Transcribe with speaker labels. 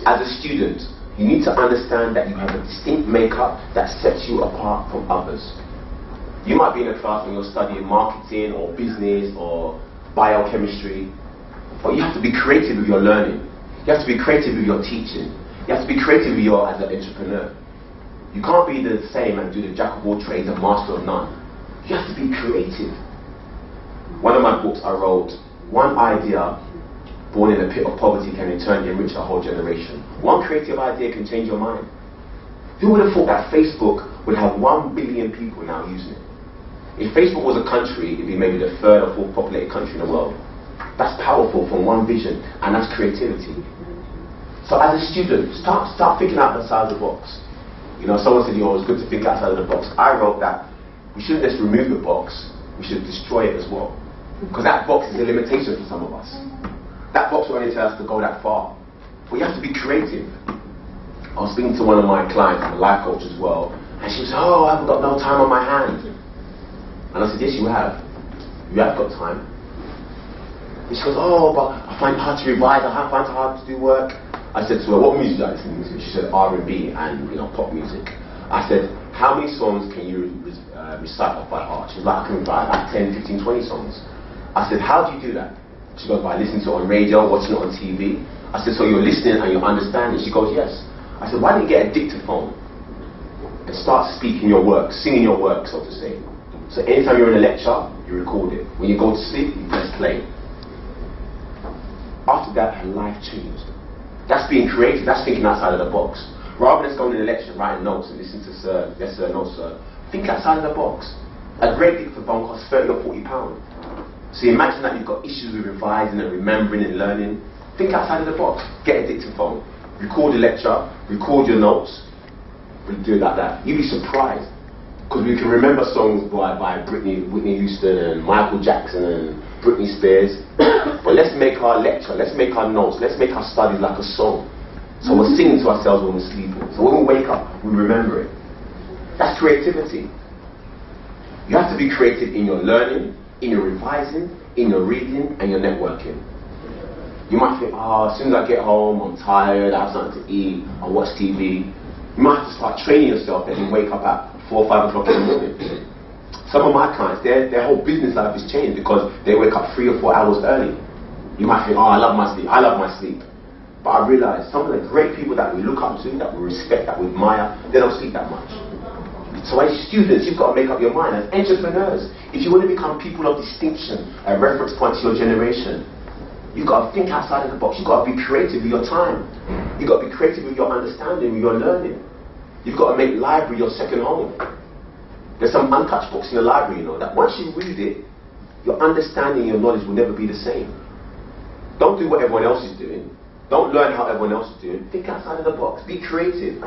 Speaker 1: as a student, you need to understand that you have a distinct makeup that sets you apart from others. You might be in a class when you're studying marketing or business or biochemistry, but you have to be creative with your learning. You have to be creative with your teaching. You have to be creative with your as an entrepreneur. You can't be the same and do the jack of all trades and master of none. You have to be creative. One of my books I wrote, one idea born in a pit of poverty can in turn enrich a whole generation. One creative idea can change your mind. Who would have thought that Facebook would have 1 billion people now using it? If Facebook was a country, it'd be maybe the 3rd or 4th populated country in the world. That's powerful from one vision, and that's creativity. So as a student, start thinking outside the box. You know, someone said, it's good to think outside of the box. I wrote that we shouldn't just remove the box, we should destroy it as well. Because that box is a limitation for some of us. That box will only tell us to go that far. But you have to be creative. I was speaking to one of my clients, I'm a life coach as well, and she was, I haven't got no time on my hands. And I said, yes, you have. You have got time. And she goes, but I find it hard to revise, I find it hard to do work. I said to her, what music do you like listening to? She said, R&B and pop music. I said, how many songs can you recite off by heart? She was like, I can recite like 10, 15, 20 songs. I said, how do you do that? She goes, by listening to it on radio, watching it on TV. I said, so you're listening and you're understanding? She goes, yes. I said, why don't you get a dictaphone and start speaking your work, singing your work, so to say. So anytime you're in a lecture, you record it. When you go to sleep, you press play. After that, her life changed. That's being creative, that's thinking outside of the box. Rather than just going in a lecture, writing notes and listening to sir, yes sir, no sir. Think outside of the box. A great dictaphone costs 30 or 40 pounds. So imagine that you've got issues with revising and remembering and learning. Think outside of the box. Get a dictaphone. Record the lecture, record your notes, and do it like that. You'd be surprised. Because we can remember songs by Whitney Houston and Michael Jackson and Britney Spears. But let's make our lecture, let's make our notes, let's make our studies like a song. So we're singing to ourselves when we're sleeping. So when we wake up, we remember it. That's creativity. You have to be creative in your learning, in your revising, in your reading, and your networking. You might think, as soon as I get home, I'm tired, I have something to eat, I watch TV. You might have to start training yourself and wake up at 4 or 5 o'clock in the morning. Some of my clients, their whole business life has changed because they wake up 3 or 4 hours early. You might think, I love my sleep, I love my sleep. But I realize some of the great people that we look up to, that we respect, that we admire, they don't sleep that much. So as students, you've got to make up your mind. As entrepreneurs, if you want to become people of distinction, a reference point to your generation, you've got to think outside of the box. You've got to be creative with your time. You've got to be creative with your understanding, with your learning. You've got to make library your second home. There's some untouched books in the library, that once you read it, your understanding, your knowledge will never be the same. Don't do what everyone else is doing. Don't learn how everyone else is doing. Think outside of the box. Be creative.